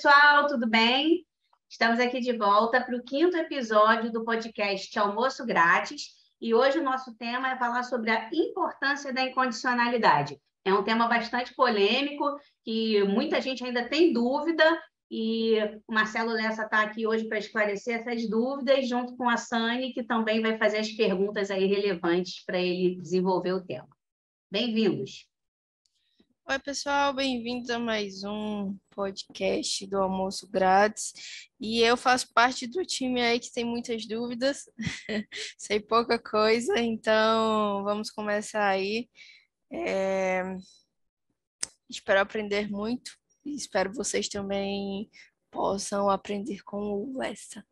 pessoal, tudo bem? Estamos aqui de volta para o quinto episódio do podcast Almoço Grátis e hoje o nosso tema é falar sobre a importância da incondicionalidade. É um tema bastante polêmico, que muita gente ainda tem dúvida e o Marcelo Lessa está aqui hoje para esclarecer essas dúvidas, junto com a Sani, que também vai fazer as perguntas aí relevantes para ele desenvolver o tema. Bem-vindos! Oi, pessoal, bem-vindos a mais um podcast do Almoço Grátis. E eu faço parte do time aí que tem muitas dúvidas, sei pouca coisa, então vamos começar aí. Espero aprender muito e espero vocês também possam aprender com o Lessa.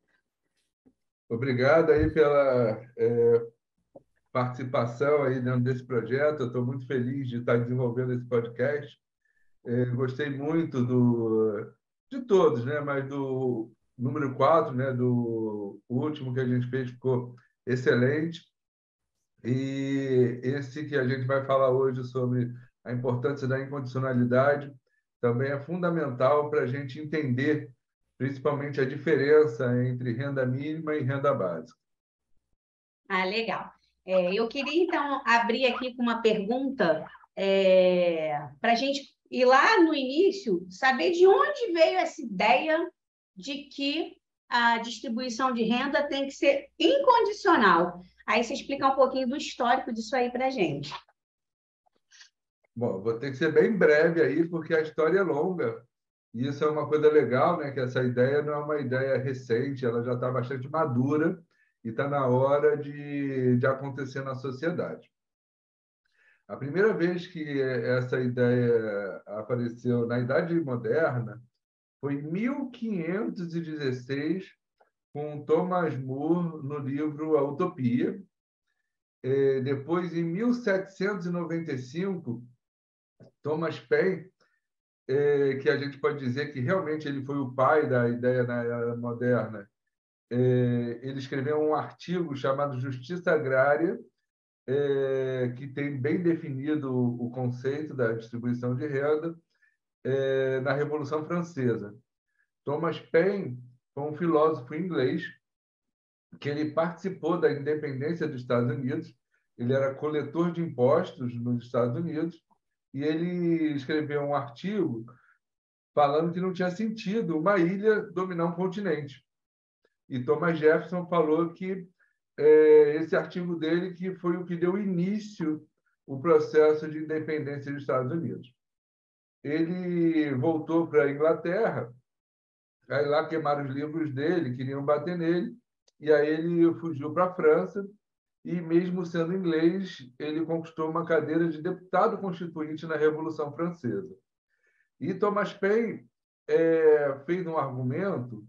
Obrigado aí pela participação aí dentro desse projeto. Eu estou muito feliz de estar desenvolvendo esse podcast. Gostei muito de todos, né? Mas do número 4, né? Do último que a gente fez ficou excelente. E esse que a gente vai falar hoje sobre a importância da incondicionalidade também é fundamental para a gente entender, principalmente, a diferença entre renda mínima e renda básica. Ah, legal. Eu queria, então, abrir aqui com uma pergunta para a gente ir lá no início, saber de onde veio essa ideia de que a distribuição de renda tem que ser incondicional. Aí você explica um pouquinho do histórico disso aí para a gente. Bom, vou ter que ser bem breve aí, porque a história é longa. E isso é uma coisa legal, né? Que essa ideia não é uma ideia recente, ela já está bastante madura e está na hora de acontecer na sociedade. A primeira vez que essa ideia apareceu na Idade Moderna foi em 1516, com Thomas More, no livro A Utopia. Depois, em 1795, Thomas Paine, que a gente pode dizer que realmente ele foi o pai da ideia na era moderna, ele escreveu um artigo chamado Justiça Agrária, que tem bem definido o conceito da distribuição de renda na Revolução Francesa. Thomas Paine foi um filósofo inglês que ele participou da independência dos Estados Unidos. Ele era coletor de impostos nos Estados Unidos e ele escreveu um artigo falando que não tinha sentido uma ilha dominar um continente. E Thomas Jefferson falou que esse artigo dele que foi o que deu início ao processo de independência dos Estados Unidos. Ele voltou para a Inglaterra, aí lá queimaram os livros dele, queriam bater nele, e aí ele fugiu para a França, e mesmo sendo inglês, ele conquistou uma cadeira de deputado constituinte na Revolução Francesa. E Thomas Paine fez um argumento,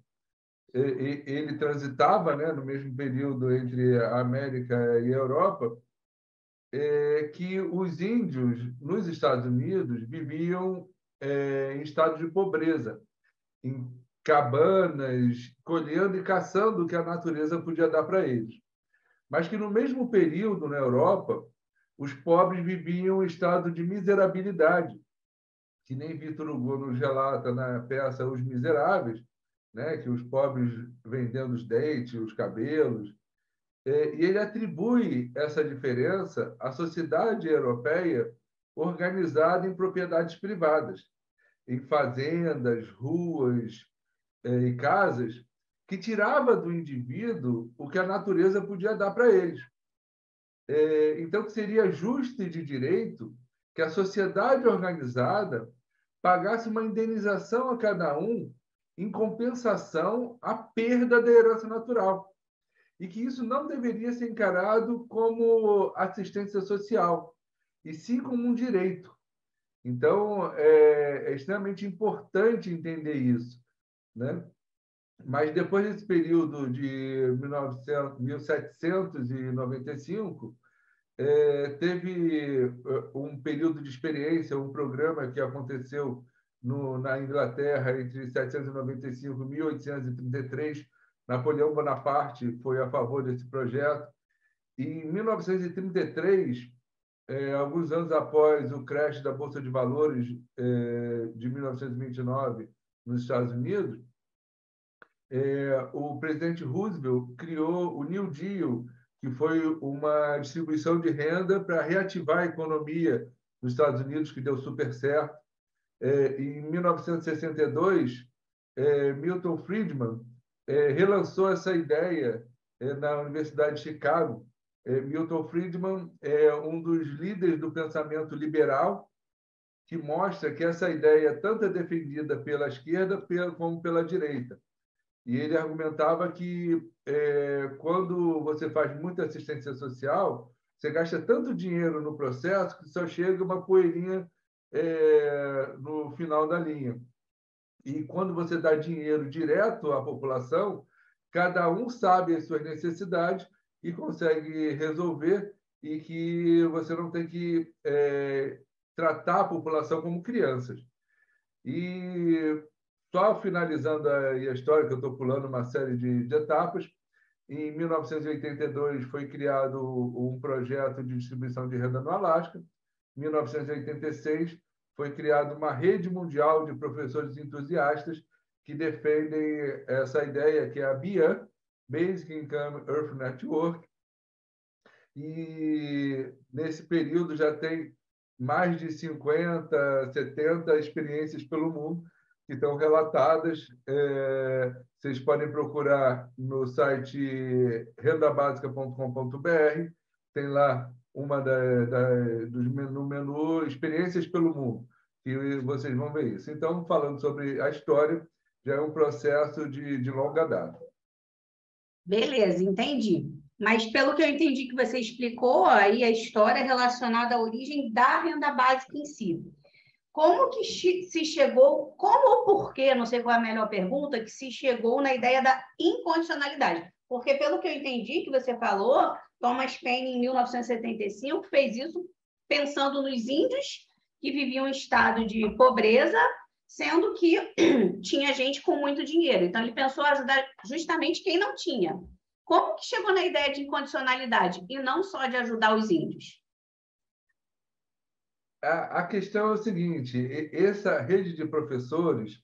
ele transitava, né, no mesmo período entre a América e a Europa, que os índios nos Estados Unidos viviam em estado de pobreza, em cabanas, colhendo e caçando o que a natureza podia dar para eles. Mas que no mesmo período, na Europa, os pobres viviam em estado de miserabilidade, que nem Victor Hugo nos relata na peça Os Miseráveis, né, que os pobres vendendo os dentes, os cabelos. E ele atribui essa diferença à sociedade europeia organizada em propriedades privadas, em fazendas, ruas e casas, que tirava do indivíduo o que a natureza podia dar para eles. Então, que seria justo e de direito que a sociedade organizada pagasse uma indenização a cada um em compensação à perda da herança natural. E que isso não deveria ser encarado como assistência social, e sim como um direito. Então, é extremamente importante entender isso, né? Mas depois desse período de 1795, teve um período de experiência, um programa que aconteceu na Inglaterra entre 1795 e 1833. Napoleão Bonaparte foi a favor desse projeto. E, em 1933, alguns anos após o crash da Bolsa de Valores de 1929 nos Estados Unidos, o presidente Roosevelt criou o New Deal, que foi uma distribuição de renda para reativar a economia nos Estados Unidos, que deu super certo. Em 1962, Milton Friedman relançou essa ideia na Universidade de Chicago. Milton Friedman é um dos líderes do pensamento liberal, que mostra que essa ideia tanto é defendida pela esquerda como pela direita. E ele argumentava que quando você faz muita assistência social, você gasta tanto dinheiro no processo que só chega uma poeirinha no final da linha. E quando você dá dinheiro direto à população, cada um sabe as suas necessidades e consegue resolver, e que você não tem que tratar a população como crianças. E só finalizando a história, que eu estou pulando uma série de etapas, em 1982 foi criado um projeto de distribuição de renda no Alasca. Em 1986 foi criada uma rede mundial de professores entusiastas que defendem essa ideia, que é a BIAN, Basic Income Earth Network. E nesse período já tem mais de 50, 70 experiências pelo mundo que estão relatadas. Vocês podem procurar no site rendabasica.com.br, tem lá uma no menu Experiências pelo Mundo, e vocês vão ver isso. Então, falando sobre a história, já é um processo de longa data. Beleza, entendi. Mas, pelo que eu entendi que você explicou, aí a história relacionada à origem da renda básica em si. Como que se chegou, como ou por quê, não sei qual é a melhor pergunta, que se chegou na ideia da incondicionalidade? Porque, pelo que eu entendi que você falou, Thomas Paine, em 1975, fez isso pensando nos índios que viviam em estado de pobreza, sendo que tinha gente com muito dinheiro. Então, ele pensou em ajudar justamente quem não tinha. Como que chegou na ideia de incondicionalidade e não só de ajudar os índios? A questão é o seguinte: essa rede de professores,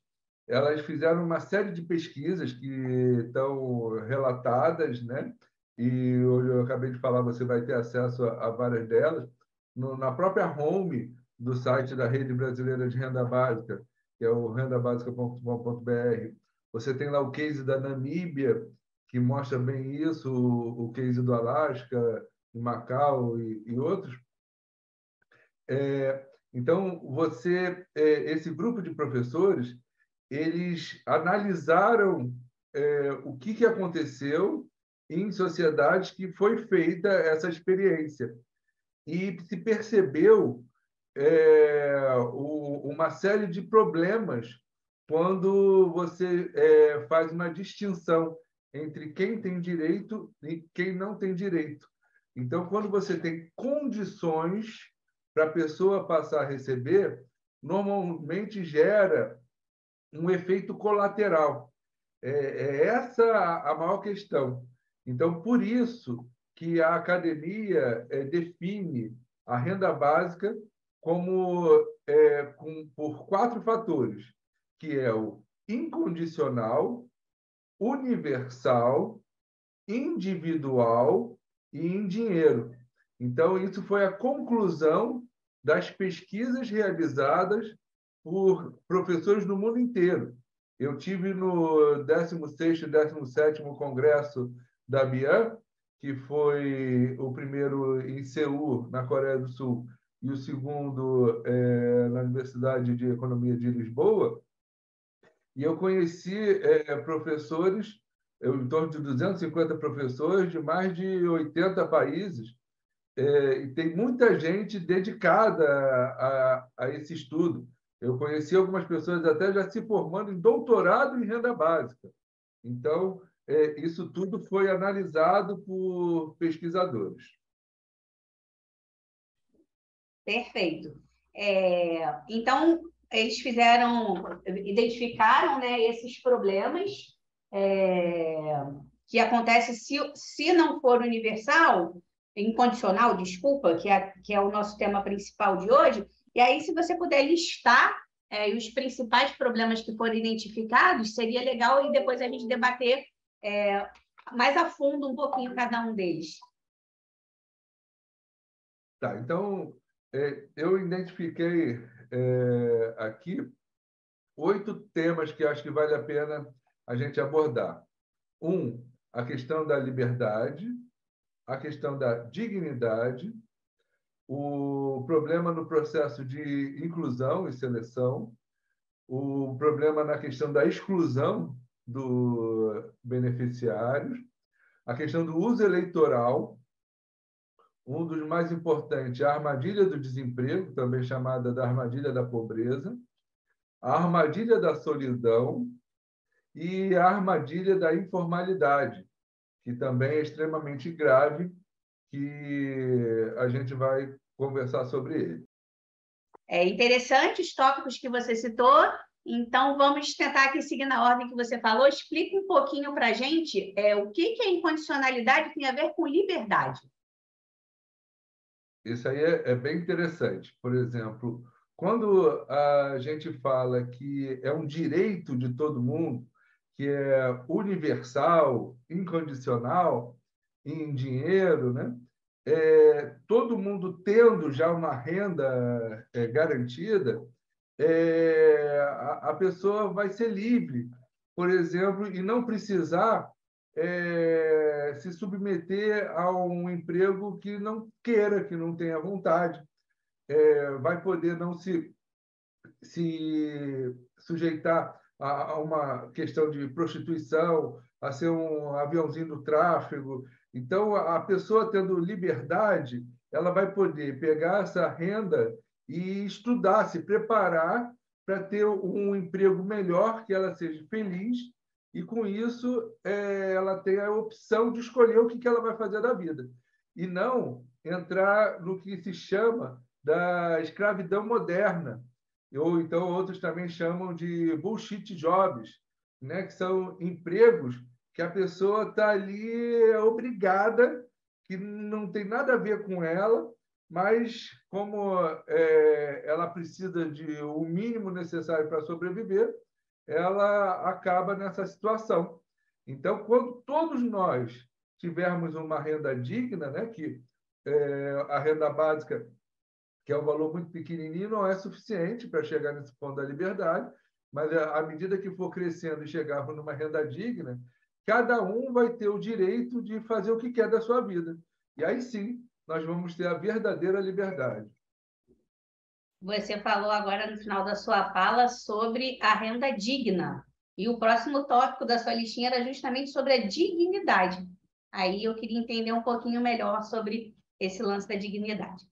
elas fizeram uma série de pesquisas que estão relatadas, né? E hoje eu acabei de falar, você vai ter acesso a várias delas na própria home do site da Rede Brasileira de Renda Básica, que é o rendabasica.com.br. Você tem lá o case da Namíbia, que mostra bem isso, o case do Alasca, de Macau e outros. Então, esse grupo de professores, eles analisaram o que aconteceu em sociedades que foi feita essa experiência, e se percebeu uma série de problemas quando você faz uma distinção entre quem tem direito e quem não tem direito. Então, quando você tem condições para a pessoa passar a receber, normalmente gera um efeito colateral. Essa a maior questão. Então, por isso que a academia define a renda básica como por 4 fatores, que é o incondicional, universal, individual e em dinheiro. Então, isso foi a conclusão das pesquisas realizadas por professores do mundo inteiro. Eu tive no 16º e 17º Congresso da BIAN, que foi o primeiro em Seul, na Coreia do Sul, e o segundo na Universidade de Economia de Lisboa, e eu conheci professores, em torno de 250 professores de mais de 80 países, e tem muita gente dedicada a esse estudo. Eu conheci algumas pessoas até já se formando em doutorado em renda básica. Então, isso tudo foi analisado por pesquisadores. Perfeito. Então, eles identificaram, né, esses problemas que acontecem se não for universal, incondicional, desculpa, que é o nosso tema principal de hoje. E aí, se você puder listar e os principais problemas que foram identificados, seria legal e depois a gente debater mais a fundo um pouquinho cada um deles. Tá, então, eu identifiquei aqui 8 temas que acho que vale a pena a gente abordar. A questão da liberdade, a questão da dignidade, o problema no processo de inclusão e seleção, o problema na questão da exclusão dos beneficiários, a questão do uso eleitoral, um dos mais importantes, a armadilha do desemprego, também chamada da armadilha da pobreza, a armadilha da solidão e a armadilha da informalidade, que também é extremamente grave, que a gente vai conversar sobre ele. É interessante os tópicos que você citou, então vamos tentar aqui seguir na ordem que você falou. Explica um pouquinho para a gente o que a incondicionalidade tem a ver com liberdade. Isso aí é bem interessante. Por exemplo, quando a gente fala que é um direito de todo mundo, que é universal, incondicional, em dinheiro, né? Todo mundo tendo já uma renda garantida, a pessoa vai ser livre, por exemplo, e não precisar se submeter a um emprego que não queira, que não tenha vontade, vai poder não se sujeitar a uma questão de prostituição, a ser um aviãozinho do tráfego. Então, a pessoa tendo liberdade, ela vai poder pegar essa renda e estudar, se preparar para ter um emprego melhor, que ela seja feliz, e, com isso, ela tem a opção de escolher o que ela vai fazer da vida, e não entrar no que se chama da escravidão moderna, ou então outros também chamam de bullshit jobs, né? Que são empregos que a pessoa está ali obrigada, que não tem nada a ver com ela, mas como ela precisa de o mínimo necessário para sobreviver, ela acaba nessa situação. Então, quando todos nós tivermos uma renda digna, né, que a renda básica, que é um valor muito pequenininho, não é suficiente para chegar nesse ponto da liberdade, mas à medida que for crescendo e chegarmos numa renda digna, cada um vai ter o direito de fazer o que quer da sua vida. E aí sim, nós vamos ter a verdadeira liberdade. Você falou agora no final da sua fala sobre a renda digna. E o próximo tópico da sua listinha era justamente sobre a dignidade. Aí eu queria entender um pouquinho melhor sobre esse lance da dignidade.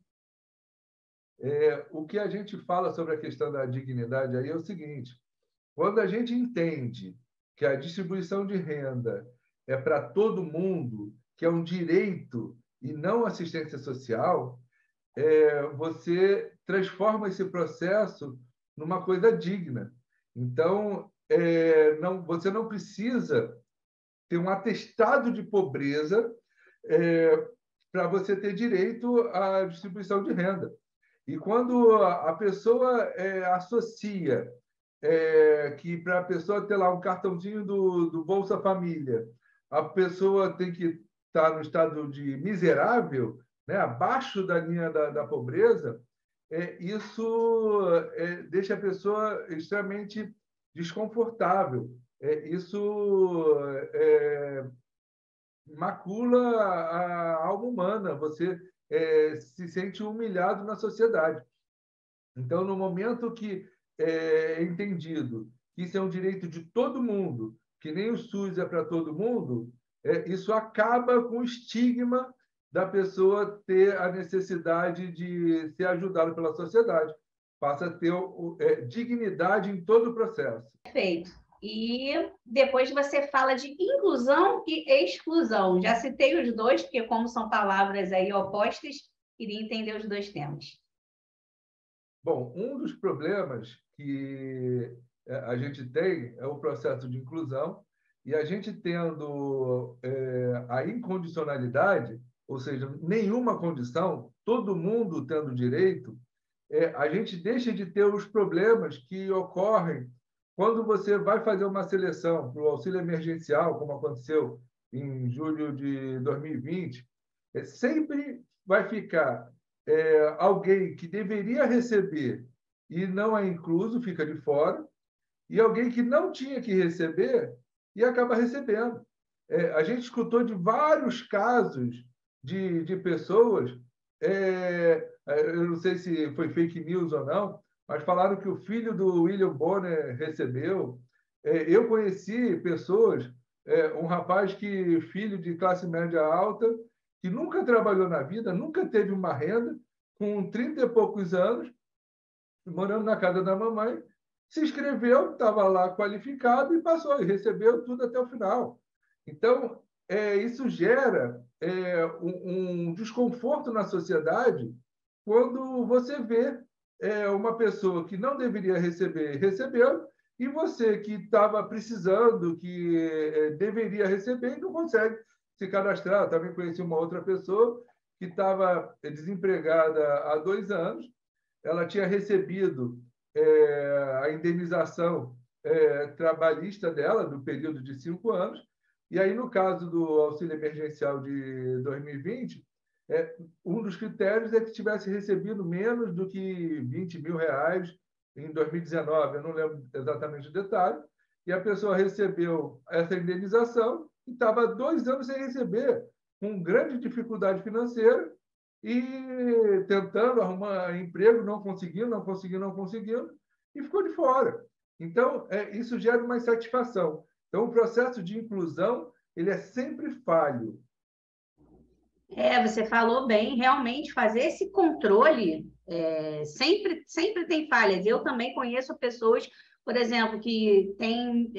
O que a gente fala sobre a questão da dignidade aí é o seguinte: quando a gente entende que a distribuição de renda é para todo mundo, que é um direito e não assistência social, você transforma esse processo numa coisa digna. Então, você não precisa ter um atestado de pobreza para você ter direito à distribuição de renda. E quando a pessoa associa que para a pessoa ter lá um cartãozinho do Bolsa Família, a pessoa tem que estar no estado de miserável, né, abaixo da linha da pobreza, isso deixa a pessoa extremamente desconfortável. Isso macula a alma humana. Você se sente humilhado na sociedade. Então, no momento que é entendido que isso é um direito de todo mundo, que nem o SUS é para todo mundo, isso acaba com o estigma da pessoa ter a necessidade de ser ajudada pela sociedade. Passa a ter dignidade em todo o processo. Perfeito. E depois você fala de inclusão e exclusão. Já citei os dois, porque como são palavras aí opostas, queria entender os dois temas. Bom, um dos problemas que a gente tem é o processo de inclusão, e a gente tendo a incondicionalidade, ou seja, nenhuma condição, todo mundo tendo direito, a gente deixa de ter os problemas que ocorrem quando você vai fazer uma seleção para o auxílio emergencial, como aconteceu em julho de 2020, sempre vai ficar alguém que deveria receber e não é incluso, fica de fora, e alguém que não tinha que receber e acaba recebendo. A gente escutou de vários casos de pessoas, eu não sei se foi fake news ou não, mas falaram que o filho do William Bonner recebeu. Eu conheci pessoas, um rapaz filho de classe média alta, que nunca trabalhou na vida, nunca teve uma renda, com 30 e poucos anos, morando na casa da mamãe, se inscreveu, estava lá qualificado e passou, e recebeu tudo até o final. Então, isso gera um desconforto na sociedade quando você vê uma pessoa que não deveria receber, recebeu, e você que estava precisando, que deveria receber, e não consegue se cadastrar. Eu também conheci uma outra pessoa que estava desempregada há 2 anos, ela tinha recebido a indenização trabalhista dela, do período de 5 anos, e aí, no caso do auxílio emergencial de 2020, um dos critérios é que tivesse recebido menos do que R$20 mil em 2019, eu não lembro exatamente o detalhe, e a pessoa recebeu essa indenização e estava há 2 anos sem receber, com grande dificuldade financeira, e tentando arrumar emprego, não conseguindo, e ficou de fora. Então, isso gera uma insatisfação. Então, o processo de inclusão ele é sempre falho. Você falou bem, realmente fazer esse controle sempre tem falhas. Eu também conheço pessoas, por exemplo, que têm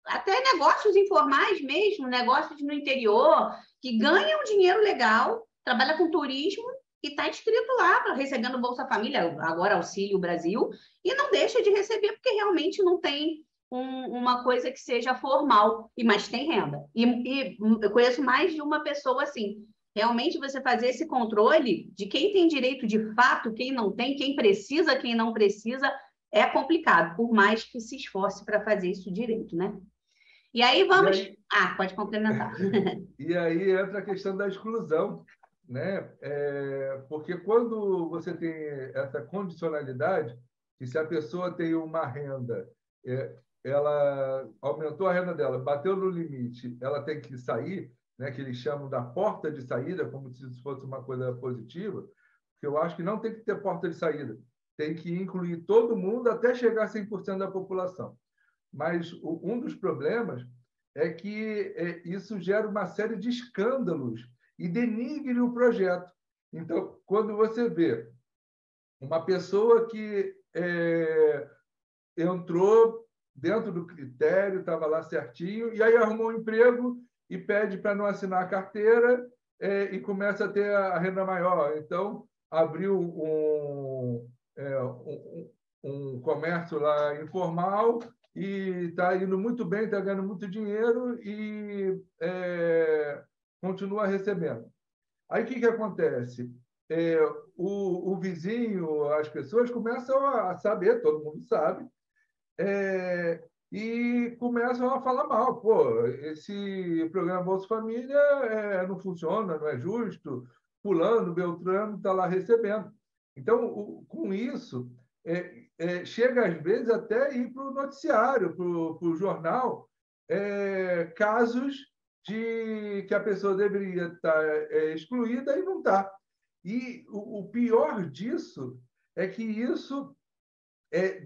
até negócios informais mesmo, negócios no interior, que ganham dinheiro legal, trabalha com turismo e está inscrito lá, recebendo Bolsa Família, agora Auxílio Brasil, e não deixa de receber porque realmente não tem uma coisa que seja formal, mas tem renda. E eu conheço mais de uma pessoa assim. Realmente você fazer esse controle de quem tem direito de fato, quem não tem, quem precisa, quem não precisa, é complicado, por mais que se esforce para fazer isso direito, né? E aí vamos... pode complementar. E aí entra a questão da exclusão, né? Porque quando você tem essa condicionalidade, que se a pessoa tem uma renda, ela aumentou a renda dela, bateu no limite, ela tem que sair, né? Que eles chamam da porta de saída, como se isso fosse uma coisa positiva, porque eu acho que não tem que ter porta de saída, tem que incluir todo mundo até chegar a 100% da população. Mas um dos problemas é que isso gera uma série de escândalos e denigre o projeto. Então, quando você vê uma pessoa que entrou dentro do critério, estava lá certinho, e aí arrumou um emprego e pede para não assinar a carteira e começa a ter a renda maior. Então, abriu um comércio lá informal e está indo muito bem, está ganhando muito dinheiro e continua recebendo. Aí o que acontece? O vizinho, as pessoas começam a saber, todo mundo sabe, e começam a falar mal. Pô, esse programa Bolsa Família não funciona, não é justo, fulano, beltrano está lá recebendo. Então, com isso, chega às vezes até ir para o noticiário, para o jornal, casos de que a pessoa deveria estar excluída e não está. E o pior disso é que isso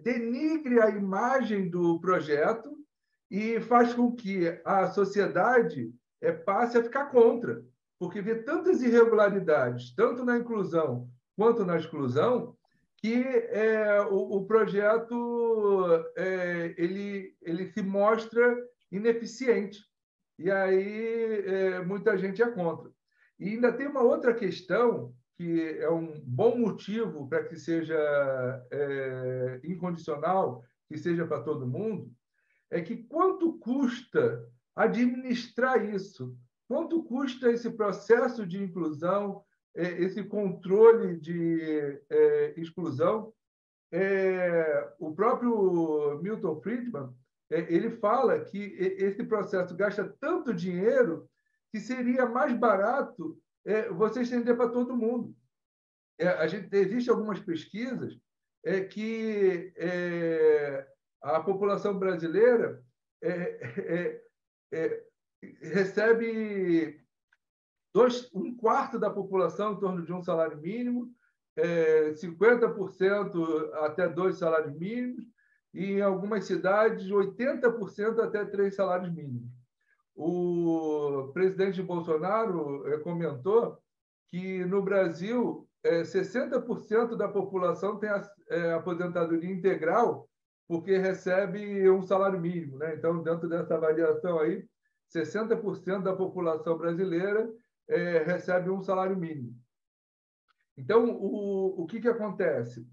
denigre a imagem do projeto e faz com que a sociedade passe a ficar contra, porque vê tantas irregularidades, tanto na inclusão quanto na exclusão, que o projeto ele se mostra ineficiente. E aí muita gente é contra. E ainda tem uma outra questão, que é um bom motivo para que seja incondicional, que seja para todo mundo, é que quanto custa administrar isso? Quanto custa esse processo de inclusão, esse controle de exclusão. O próprio Milton Friedman ele fala que esse processo gasta tanto dinheiro que seria mais barato você estender para todo mundo. Existe algumas pesquisas que a população brasileira recebe um quarto da população em torno de um salário mínimo, 50% até 2 salários mínimos, e em algumas cidades, 80% até 3 salários mínimos. O presidente Bolsonaro comentou que no Brasil 60% da população tem aposentadoria integral porque recebe um salário mínimo, né? Então, dentro dessa avaliação aí, 60% da população brasileira recebe um salário mínimo. Então, o que acontece?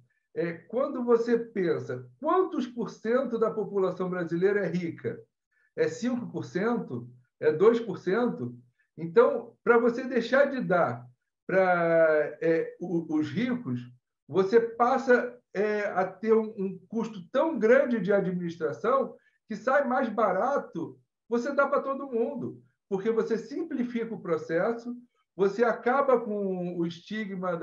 Quando você pensa quantos por cento da população brasileira é rica? É 5%? É 2%? Então, para você deixar de dar para os ricos, você passa a ter um custo tão grande de administração que sai mais barato você dá para todo mundo, porque você simplifica o processo, você acaba com o estigma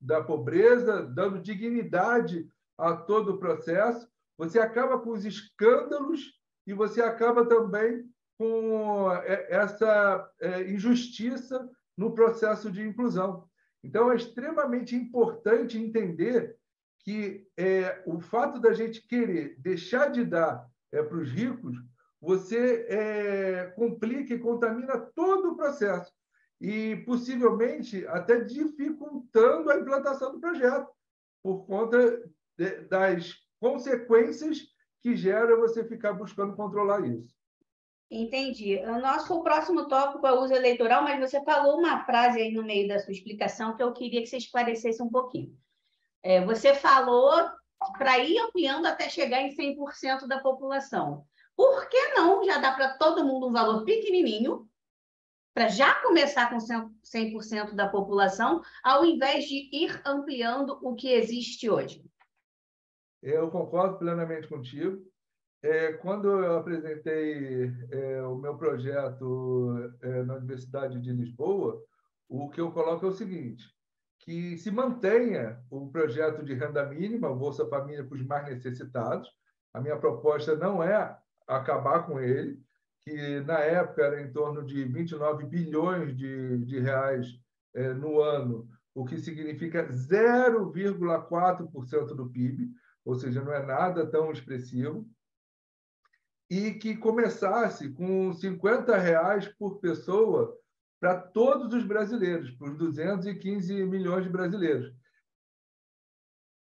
da pobreza, dando dignidade a todo o processo, você acaba com os escândalos e você acaba também com essa injustiça no processo de inclusão. Então, é extremamente importante entender que o fato da gente querer deixar de dar para os ricos, você complica e contamina todo o processo e, possivelmente, até dificultando a implantação do projeto, por conta das consequências que gera você ficar buscando controlar isso. Entendi. O nosso próximo tópico é o uso eleitoral, mas você falou uma frase aí no meio da sua explicação que eu queria que você esclarecesse um pouquinho. Você falou para ir ampliando até chegar em 100% da população. Por que não já dá para todo mundo um valor pequenininho, para já começar com 100% da população, ao invés de ir ampliando o que existe hoje? Eu concordo plenamente contigo. Quando eu apresentei o meu projeto na Universidade de Lisboa, o que eu coloco é o seguinte, que se mantenha o projeto de renda mínima, o Bolsa Família para os mais necessitados. A minha proposta não é acabar com ele, que na época era em torno de 29 bilhões de reais no ano, o que significa 0,4% do PIB, ou seja, não é nada tão expressivo, e que começasse com R$50 por pessoa para todos os brasileiros, para os 215 milhões de brasileiros.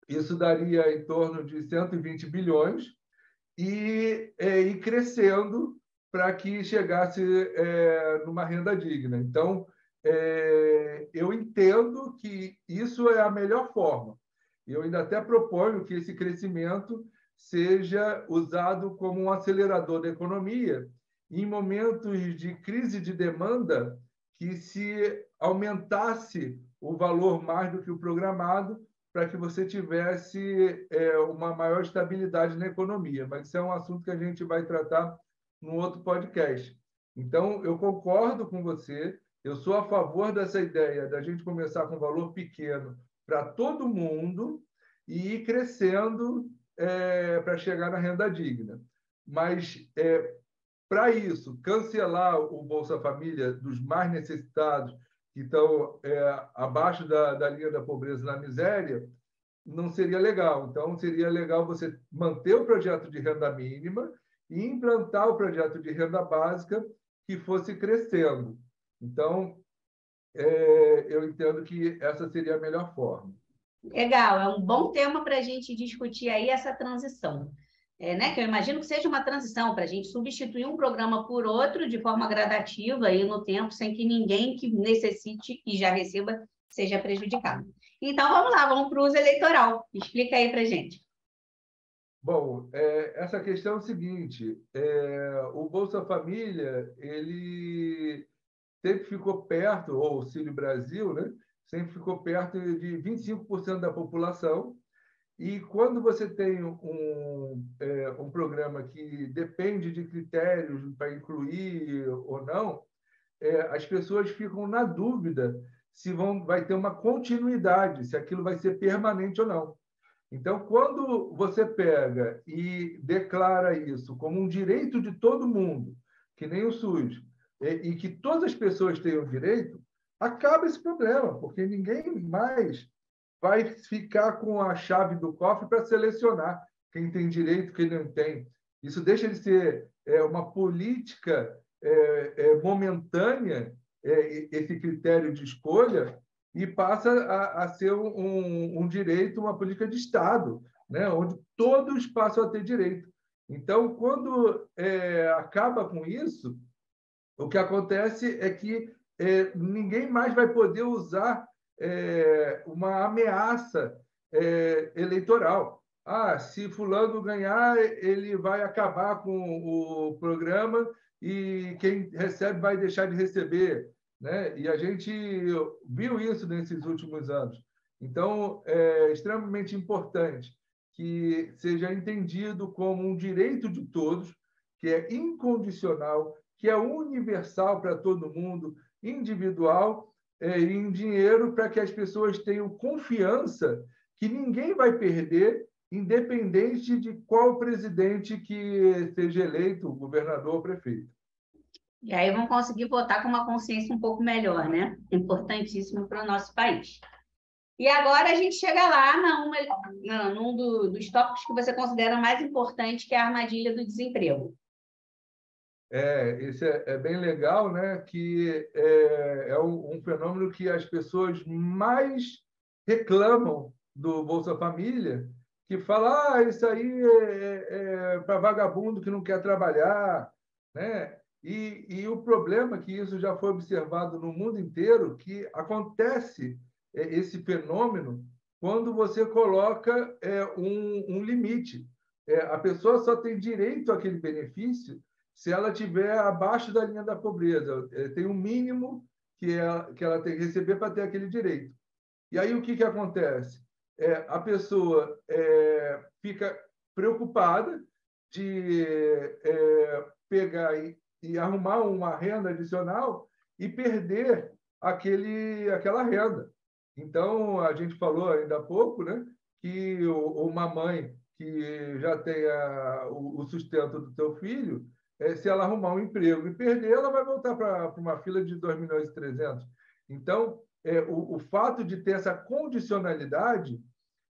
Isso daria em torno de 120 bilhões e ir crescendo para que chegasse numa renda digna. Então, eu entendo que isso é a melhor forma. Eu ainda até proponho que esse crescimento seja usado como um acelerador da economia em momentos de crise de demanda, que se aumentasse o valor mais do que o programado, para que você tivesse uma maior estabilidade na economia. Mas isso é um assunto que a gente vai tratar num outro podcast. Então, eu concordo com você, eu sou a favor dessa ideia da gente começar com um valor pequeno para todo mundo e ir crescendo para chegar na renda digna. Mas, para isso, cancelar o Bolsa Família dos mais necessitados, que estão abaixo da linha da pobreza e da miséria, não seria legal. Então, seria legal você manter o projeto de renda mínima e implantar o projeto de renda básica que fosse crescendo. Então, eu entendo que essa seria a melhor forma. Legal, é um bom tema para a gente discutir aí essa transição. Né? Que eu imagino que seja uma transição para a gente substituir um programa por outro de forma gradativa aí no tempo, sem que ninguém que necessite e já receba seja prejudicado. Então, vamos lá, vamos para o uso eleitoral. Explica aí para a gente. Bom, essa questão é o seguinte, o Bolsa Família, ele sempre ficou perto, ou Auxílio Brasil, né? Sempre ficou perto de 25% da população. E quando você tem um programa que depende de critérios para incluir ou não, as pessoas ficam na dúvida se vai ter uma continuidade, se aquilo vai ser permanente ou não. Então, quando você pega e declara isso como um direito de todo mundo, que nem o SUS, e que todas as pessoas tenham direito, acaba esse problema, porque ninguém mais vai ficar com a chave do cofre para selecionar quem tem direito e quem não tem. Isso deixa de ser uma política momentânea, esse critério de escolha, e passa a ser um direito, uma política de Estado, né? Onde todos passam a ter direito. Então, quando acaba com isso, o que acontece é que ninguém mais vai poder usar uma ameaça eleitoral. Se fulano ganhar, ele vai acabar com o programa e quem recebe vai deixar de receber, né? E a gente viu isso nesses últimos anos. Então, é extremamente importante que seja entendido como um direito de todos, que é incondicional, que é universal para todo mundo, individual, em dinheiro, para que as pessoas tenham confiança que ninguém vai perder, independente de qual presidente que seja eleito, governador ou prefeito. E aí vão conseguir votar com uma consciência um pouco melhor, né? Importantíssimo para o nosso país. E agora a gente chega lá num dos tópicos que você considera mais importante, que é a armadilha do desemprego. Isso é bem legal, né? Que é um fenômeno que as pessoas mais reclamam do Bolsa Família, que fala, isso aí é para vagabundo que não quer trabalhar, né? E o problema é que isso já foi observado no mundo inteiro, que acontece esse fenômeno quando você coloca um limite. A pessoa só tem direito àquele benefício se ela estiver abaixo da linha da pobreza. Tem um mínimo que ela tem que receber para ter aquele direito. E aí o que acontece? A pessoa fica preocupada de pegar e arrumar uma renda adicional e perder aquela renda. Então, a gente falou ainda há pouco, né, que uma mãe que já tem o sustento do seu filho, se ela arrumar um emprego e perder, ela vai voltar para uma fila de 2.300.000. Então, o fato de ter essa condicionalidade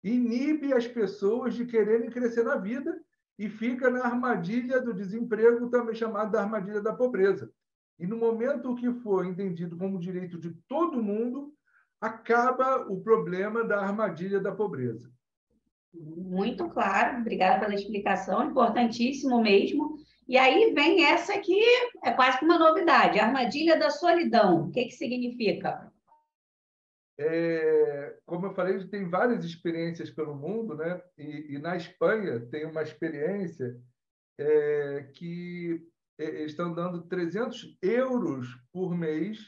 inibe as pessoas de quererem crescer na vida e fica na armadilha do desemprego, também chamada da armadilha da pobreza. E no momento que for entendido como direito de todo mundo, acaba o problema da armadilha da pobreza. Muito claro, obrigada pela explicação, importantíssimo mesmo. E aí vem essa que é quase que uma novidade, a armadilha da solidão. O que significa? Como eu falei, tem várias experiências pelo mundo, né? E na Espanha tem uma experiência que estão dando 300 euros por mês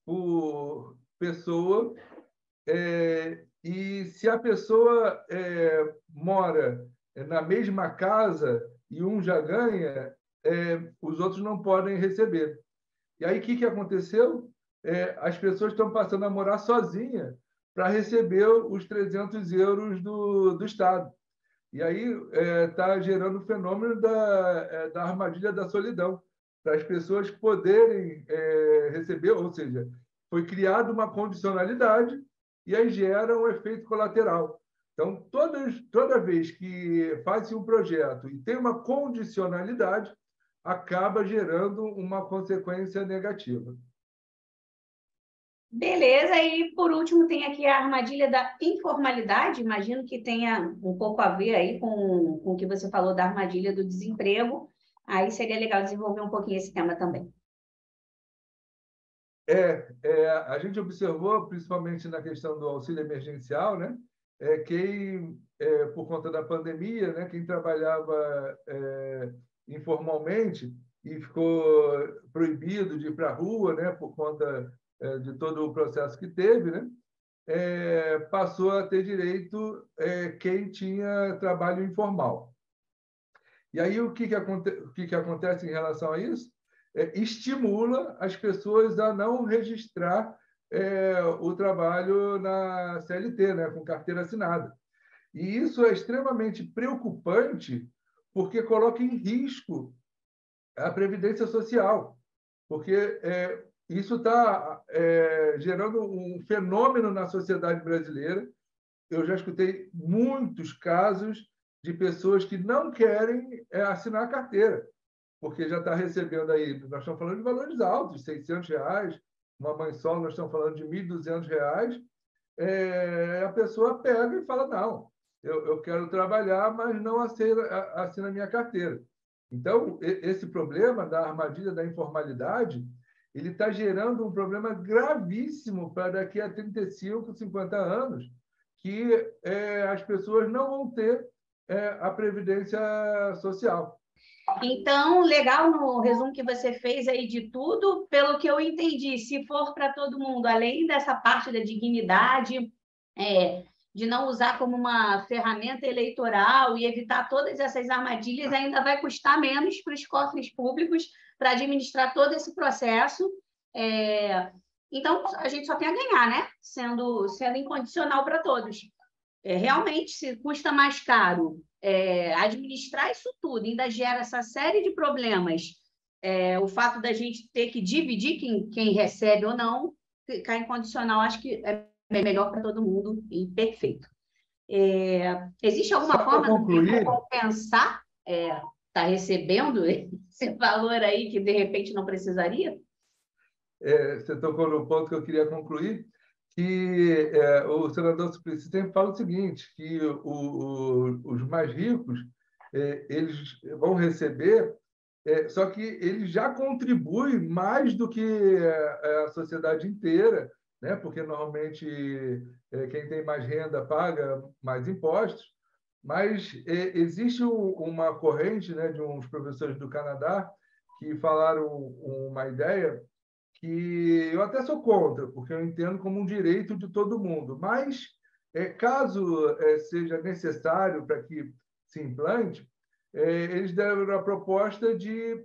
por pessoa, e se a pessoa mora na mesma casa e um já ganha, os outros não podem receber. E aí, o que aconteceu? As pessoas estão passando a morar sozinhas para receber os 300 euros do Estado. E aí está gerando o fenômeno da armadilha da solidão, para as pessoas poderem receber, ou seja, foi criada uma condicionalidade e aí gera um efeito colateral. Então, toda vez que faz-se um projeto e tem uma condicionalidade, acaba gerando uma consequência negativa. Beleza, e por último tem aqui a armadilha da informalidade, imagino que tenha um pouco a ver aí com o que você falou da armadilha do desemprego, aí seria legal desenvolver um pouquinho esse tema também. A gente observou, principalmente na questão do auxílio emergencial, né? Quem, por conta da pandemia, né, quem trabalhava informalmente e ficou proibido de ir para a rua, né, por conta de todo o processo que teve, né, passou a ter direito quem tinha trabalho informal. E aí o que que acontece em relação a isso? Estimula as pessoas a não registrar o trabalho na CLT, né, com carteira assinada. E isso é extremamente preocupante porque coloca em risco a previdência social, porque isso está gerando um fenômeno na sociedade brasileira. Eu já escutei muitos casos de pessoas que não querem assinar a carteira, porque já está recebendo aí, nós estamos falando de valores altos, R$ 600, uma mãe solo, nós estamos falando de R$ 1.200, a pessoa pega e fala, não, eu quero trabalhar, mas não assina a minha carteira. Então, esse problema da armadilha da informalidade, ele está gerando um problema gravíssimo para daqui a 35, 50 anos, que as pessoas não vão ter a previdência social. Então, legal no resumo que você fez aí de tudo, pelo que eu entendi, se for para todo mundo, além dessa parte da dignidade, de não usar como uma ferramenta eleitoral e evitar todas essas armadilhas, ainda vai custar menos para os cofres públicos para administrar todo esse processo. Então, a gente só tem a ganhar, né? Sendo incondicional para todos. Realmente, se custa mais caro administrar isso tudo, ainda gera essa série de problemas. O fato da gente ter que dividir quem recebe ou não, ficar incondicional, acho que é melhor para todo mundo e perfeito. Existe alguma forma de compensar tá recebendo esse valor aí que de repente não precisaria? Você tocou no ponto que eu queria concluir, que o senador Suplicy sempre fala o seguinte, que os mais ricos eles vão receber, só que eles já contribuem mais do que a sociedade inteira, né? Porque normalmente quem tem mais renda paga mais impostos, mas existe uma corrente, né, de uns professores do Canadá que falaram uma ideia que eu até sou contra, porque eu entendo como um direito de todo mundo, mas caso seja necessário para que se implante, eles deram a proposta de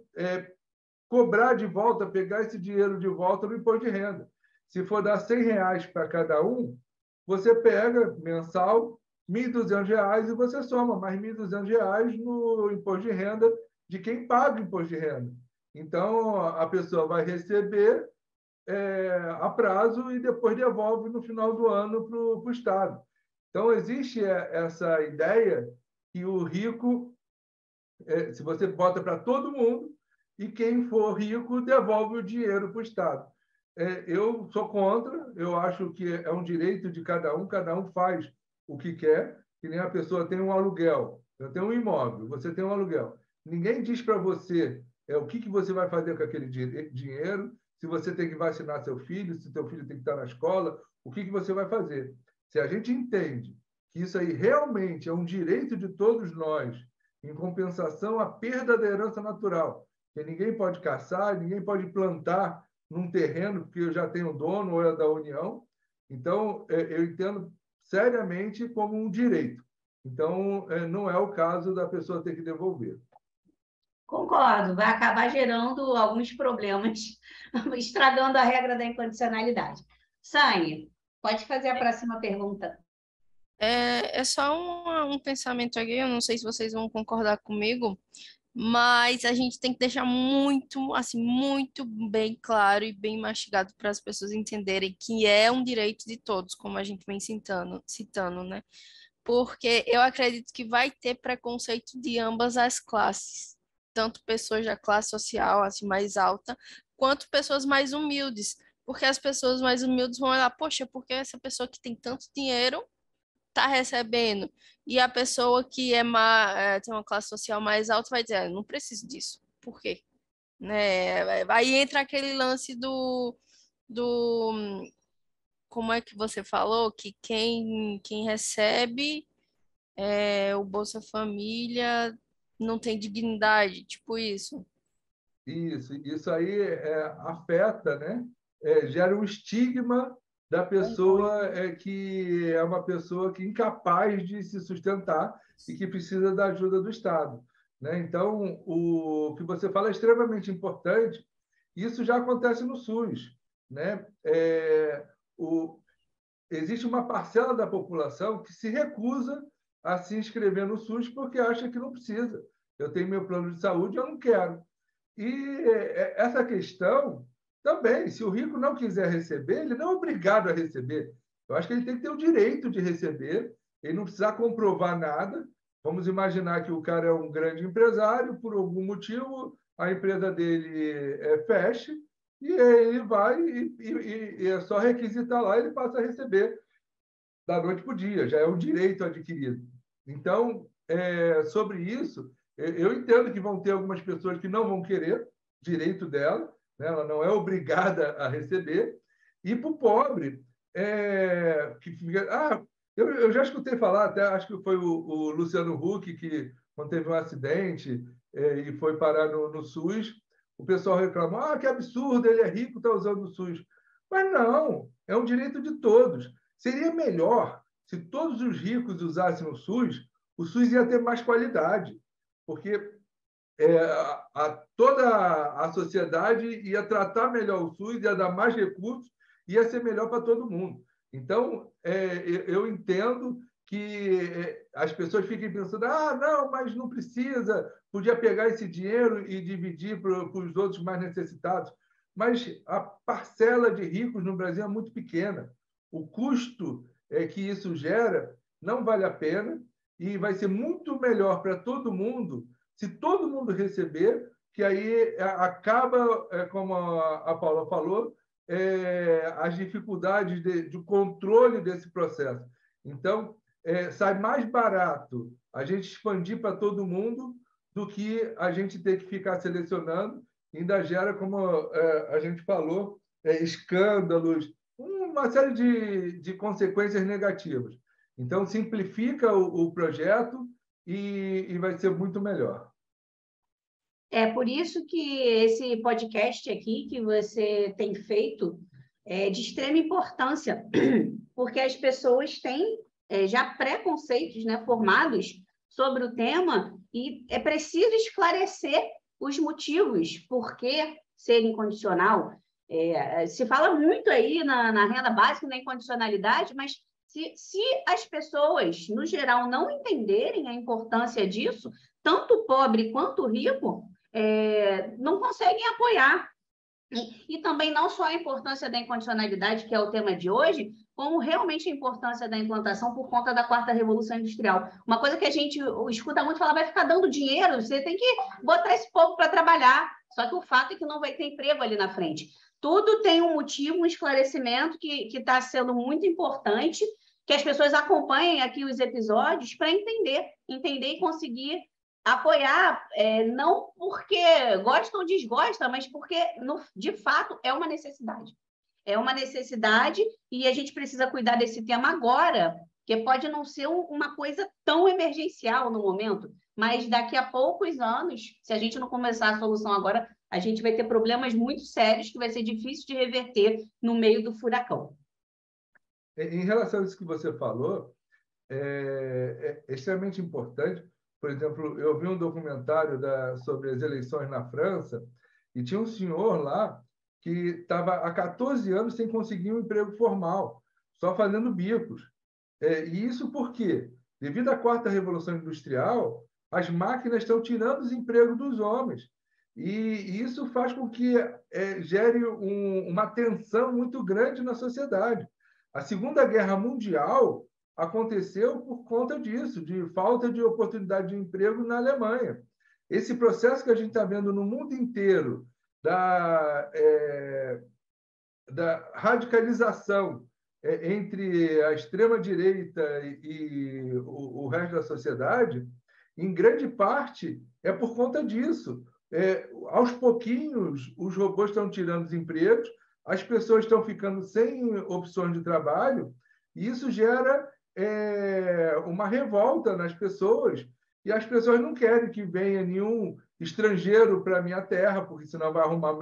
cobrar de volta, pegar esse dinheiro de volta no imposto de renda. Se for dar R$ 100 para cada um, você pega mensal R$ 1.200 e você soma mais R$ 1.200 no imposto de renda de quem paga o imposto de renda. Então, a pessoa vai receber a prazo e depois devolve no final do ano para o Estado. Então, existe essa ideia que o rico, se você bota para todo mundo, e quem for rico devolve o dinheiro para o Estado. Eu sou contra, eu acho que é um direito de cada um faz o que quer, que nem a pessoa tem um aluguel, eu tenho um imóvel, você tem um aluguel. Ninguém diz para você o que você vai fazer com aquele dinheiro, se você tem que vacinar seu filho, se seu filho tem que estar na escola, o que você vai fazer. Se a gente entende que isso aí realmente é um direito de todos nós, em compensação à perda da herança natural, que ninguém pode caçar, ninguém pode plantar num terreno porque eu já tenho dono ou é da União. Então, eu entendo seriamente como um direito. Então, não é o caso da pessoa ter que devolver. Concordo, vai acabar gerando alguns problemas, estragando a regra da incondicionalidade. Sani, pode fazer a próxima pergunta. É só um pensamento aqui, eu não sei se vocês vão concordar comigo, mas a gente tem que deixar muito, assim, muito bem claro e bem mastigado para as pessoas entenderem que é um direito de todos, como a gente vem citando, né? Porque eu acredito que vai ter preconceito de ambas as classes, tanto pessoas da classe social, assim, mais alta, quanto pessoas mais humildes, porque as pessoas mais humildes vão olhar, poxa, porque essa pessoa que tem tanto dinheiro está recebendo. E a pessoa que tem uma classe social mais alta vai dizer, não preciso disso. Por quê? Né? Aí entra aquele lance do como é que você falou? Que quem recebe o Bolsa Família não tem dignidade, tipo isso. Isso aí afeta, né? Gera um estigma da pessoa que é uma pessoa que é incapaz de se sustentar e que precisa da ajuda do Estado, né? Então, o que você fala é extremamente importante. Isso já acontece no SUS, né? Existe uma parcela da população que se recusa a se inscrever no SUS porque acha que não precisa. Eu tenho meu plano de saúde, eu não quero. E essa questão também, se o rico não quiser receber, ele não é obrigado a receber. Eu acho que ele tem que ter o direito de receber, ele não precisa comprovar nada. Vamos imaginar que o cara é um grande empresário, por algum motivo a empresa dele feche, e ele vai e é só requisitar lá, ele passa a receber da noite para o dia, já é um direito adquirido. Então, sobre isso, eu entendo que vão ter algumas pessoas que não vão querer direito dela, né? Ela não é obrigada a receber. E para o pobre, que fica... eu já escutei falar, até acho que foi o Luciano Huck, que quando teve um acidente e foi parar no SUS, o pessoal reclamou, que absurdo, ele é rico, está usando o SUS. Mas não, é um direito de todos. Seria melhor se todos os ricos usassem o SUS ia ter mais qualidade, porque toda a sociedade ia tratar melhor o SUS, ia dar mais recursos, ia ser melhor para todo mundo. Então, eu entendo que as pessoas fiquem pensando, não, mas não precisa, podia pegar esse dinheiro e dividir para os outros mais necessitados. Mas a parcela de ricos no Brasil é muito pequena. O custo que isso gera não vale a pena e vai ser muito melhor para todo mundo se todo mundo receber, que aí acaba, como a Paula falou, as dificuldades de controle desse processo. Então, sai mais barato a gente expandir para todo mundo do que a gente ter que ficar selecionando. Ainda gera, como a gente falou, escândalos, uma série de consequências negativas. Então, simplifica o projeto e vai ser muito melhor. É por isso que esse podcast aqui que você tem feito é de extrema importância, porque as pessoas têm já preconceitos, né, formados sobre o tema e é preciso esclarecer os motivos por que ser incondicional. Se fala muito aí na renda básica, na incondicionalidade, mas se as pessoas, no geral, não entenderem a importância disso, tanto o pobre quanto o rico, não conseguem apoiar. E também não só a importância da incondicionalidade, que é o tema de hoje, como realmente a importância da implantação por conta da quarta revolução industrial. Uma coisa que a gente escuta muito falar, vai ficar dando dinheiro, você tem que botar esse povo para trabalhar. Só que o fato é que não vai ter emprego ali na frente. Tudo tem um motivo, um esclarecimento que está sendo muito importante, que as pessoas acompanhem aqui os episódios para entender e conseguir apoiar, não porque gosta ou desgosta, mas porque, de fato, é uma necessidade. É uma necessidade e a gente precisa cuidar desse tema agora, que pode não ser uma coisa tão emergencial no momento, mas daqui a poucos anos, se a gente não começar a solução agora, a gente vai ter problemas muito sérios que vai ser difícil de reverter no meio do furacão. Em relação a isso que você falou, é extremamente importante. Por exemplo, eu vi um documentário sobre as eleições na França e tinha um senhor lá que estava há 14 anos sem conseguir um emprego formal, só fazendo bicos. E isso por quê? Devido à quarta revolução industrial, as máquinas estão tirando os empregos dos homens. E isso faz com que gere uma tensão muito grande na sociedade. A Segunda Guerra Mundial aconteceu por conta disso, de falta de oportunidade de emprego na Alemanha. Esse processo que a gente está vendo no mundo inteiro da radicalização entre a extrema-direita e o resto da sociedade, em grande parte, é por conta disso. Aos pouquinhos, os robôs estão tirando os empregos, as pessoas estão ficando sem opções de trabalho, e isso gera uma revolta nas pessoas e as pessoas não querem que venha nenhum estrangeiro para a minha terra, porque senão vai roubar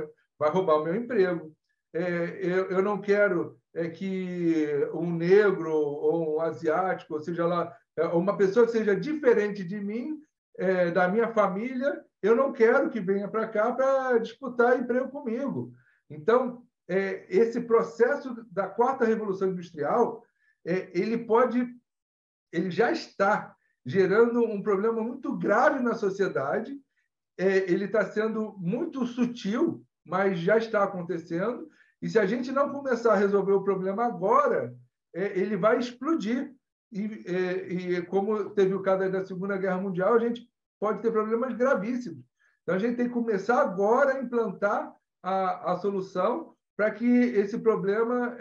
o meu emprego. Eu não quero que um negro ou um asiático, ou seja lá, uma pessoa que seja diferente de mim, da minha família, eu não quero que venha para cá para disputar emprego comigo. Então, esse processo da quarta revolução industrial, ele já está gerando um problema muito grave na sociedade. Ele está sendo muito sutil, mas já está acontecendo. E se a gente não começar a resolver o problema agora, ele vai explodir. E como teve o caso da Segunda Guerra Mundial, a gente pode ter problemas gravíssimos. Então, a gente tem que começar agora a implantar a solução para que esse problema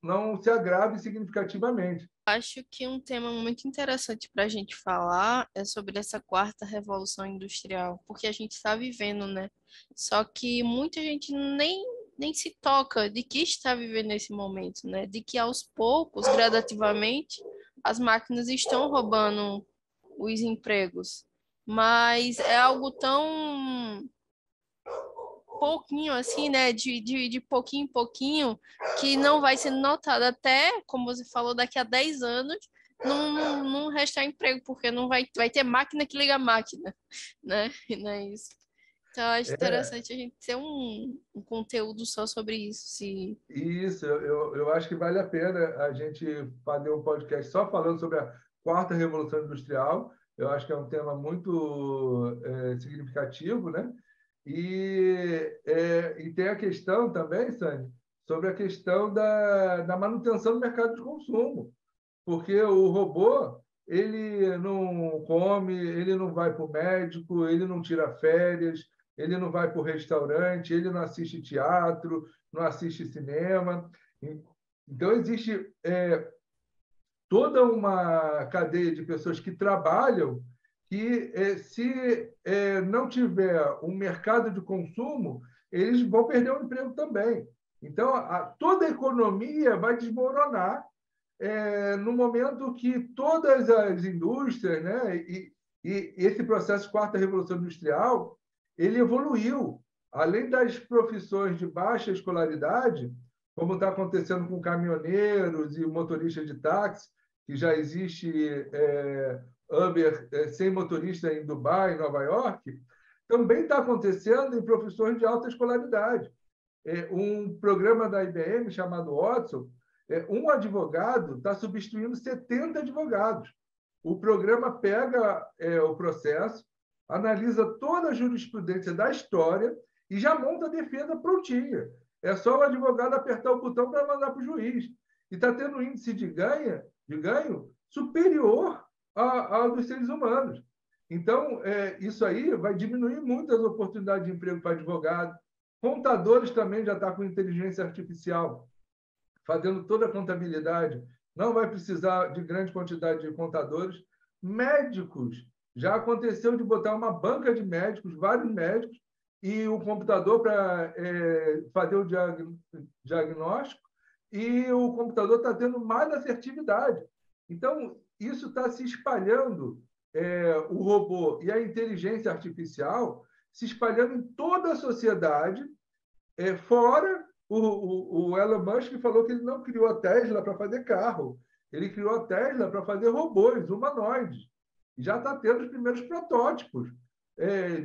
não se agrave significativamente. Acho que um tema muito interessante para a gente falar é sobre essa quarta revolução industrial, porque a gente está vivendo, né? Só que muita gente nem se toca de que está vivendo nesse momento, né? De que aos poucos, gradativamente, as máquinas estão roubando os empregos. Mas é algo tão pouquinho assim, né? De pouquinho em pouquinho, que não vai sendo notado até, como você falou, daqui a 10 anos não restar emprego, porque não vai ter máquina que liga a máquina, né? Não é isso. Então, eu acho interessante a gente ter um conteúdo só sobre isso. Isso, eu acho que vale a pena a gente fazer um podcast só falando sobre a quarta revolução industrial. Eu acho que é um tema muito significativo, né? E tem a questão também, Sânia, sobre a questão da manutenção do mercado de consumo, porque o robô, ele não come, ele não vai para o médico, ele não tira férias, ele não vai para o restaurante, ele não assiste teatro, não assiste cinema. Então, existe toda uma cadeia de pessoas que trabalham que, se não tiver um mercado de consumo, eles vão perder o emprego também. Então, toda a economia vai desmoronar no momento que todas as indústrias, né, e esse processo de quarta revolução industrial, ele evoluiu. Além das profissões de baixa escolaridade, como está acontecendo com caminhoneiros e motoristas de táxi, que já existe Uber sem motorista em Dubai, em Nova York, também está acontecendo em profissões de alta escolaridade. Um programa da IBM chamado Watson, um advogado está substituindo 70 advogados. O programa pega o processo, analisa toda a jurisprudência da história e já monta a defesa prontinha. É só o advogado apertar o botão para mandar para o juiz. E está tendo um índice de ganho superior ao dos seres humanos. Então, isso aí vai diminuir muito as oportunidades de emprego para advogado. Contadores também já estão com inteligência artificial fazendo toda a contabilidade, não vai precisar de grande quantidade de contadores. Médicos, já aconteceu de botar uma banca de médicos, vários médicos, e o computador para fazer o diagnóstico, e o computador está tendo mais assertividade. Então, isso está se espalhando, o robô e a inteligência artificial se espalhando em toda a sociedade, fora o Elon Musk falou que ele não criou a Tesla para fazer carro, ele criou a Tesla para fazer robôs humanoides. E já está tendo os primeiros protótipos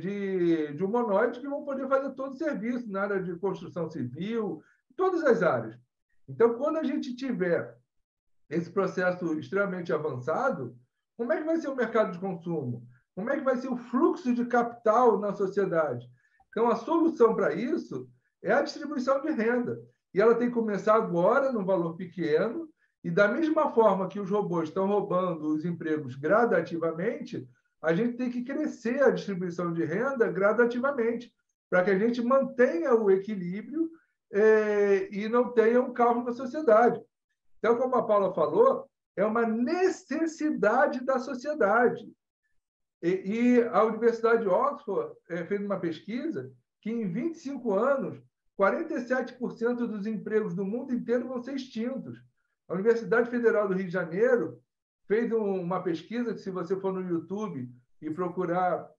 de humanoides que vão poder fazer todo o serviço na área de construção civil, em todas as áreas. Então, quando a gente tiver esse processo extremamente avançado, como é que vai ser o mercado de consumo? Como é que vai ser o fluxo de capital na sociedade? Então, a solução para isso é a distribuição de renda. E ela tem que começar agora, num valor pequeno, e da mesma forma que os robôs estão roubando os empregos gradativamente, a gente tem que crescer a distribuição de renda gradativamente, para que a gente mantenha o equilíbrio e não tenha um caos na sociedade. Então, como a Paula falou, é uma necessidade da sociedade. E a Universidade de Oxford fez uma pesquisa que, em 25 anos, 47% dos empregos do mundo inteiro vão ser extintos. A Universidade Federal do Rio de Janeiro fez uma pesquisa que, se você for no YouTube e procurar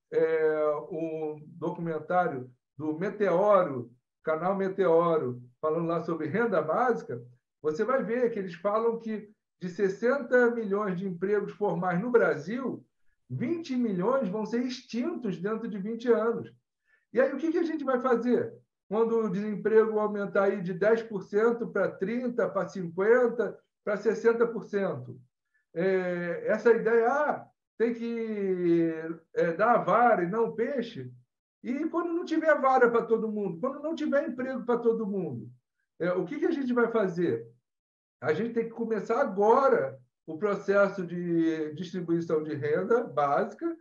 um documentário do Meteoro, canal Meteoro, falando lá sobre renda básica, você vai ver que eles falam que de 60 milhões de empregos formais no Brasil, 20 milhões vão ser extintos dentro de 20 anos. E aí, o que a gente vai fazer? Quando o desemprego aumentar aí de 10% para 30%, para 50%, para 60%. Essa ideia, tem que dar vara e não peixe. E quando não tiver vara para todo mundo, quando não tiver emprego para todo mundo, o que a gente vai fazer? A gente tem que começar agora o processo de distribuição de renda básica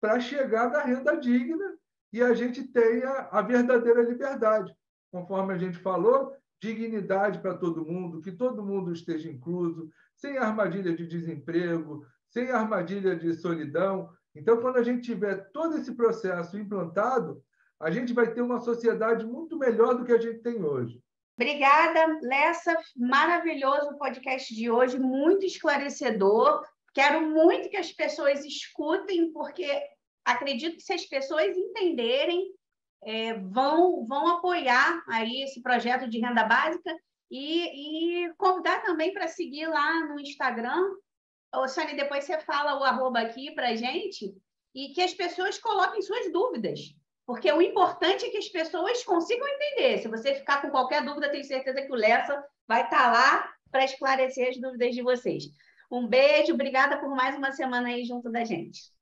para chegar na renda digna e a gente tenha a verdadeira liberdade. Conforme a gente falou, dignidade para todo mundo, que todo mundo esteja incluso, sem armadilha de desemprego, sem armadilha de solidão. Então, quando a gente tiver todo esse processo implantado, a gente vai ter uma sociedade muito melhor do que a gente tem hoje. Obrigada, Lessa. Maravilhoso o podcast de hoje, muito esclarecedor. Quero muito que as pessoas escutem, porque acredito que, se as pessoas entenderem, vão apoiar aí esse projeto de renda básica e convidar também para seguir lá no Instagram. Ô, Sônia, depois você fala o arroba aqui para a gente, e que as pessoas coloquem suas dúvidas. Porque o importante é que as pessoas consigam entender. Se você ficar com qualquer dúvida, tenho certeza que o Lessa vai estar lá para esclarecer as dúvidas de vocês. Um beijo, obrigada por mais uma semana aí junto da gente.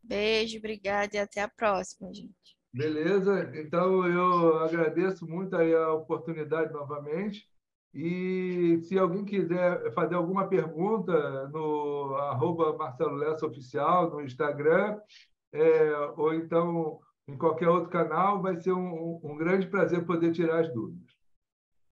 Beijo, obrigada e até a próxima, gente. Beleza? Então, eu agradeço muito aí a oportunidade novamente. E se alguém quiser fazer alguma pergunta no @MarceloLessaOficial no Instagram, ou então em qualquer outro canal, vai ser um grande prazer poder tirar as dúvidas.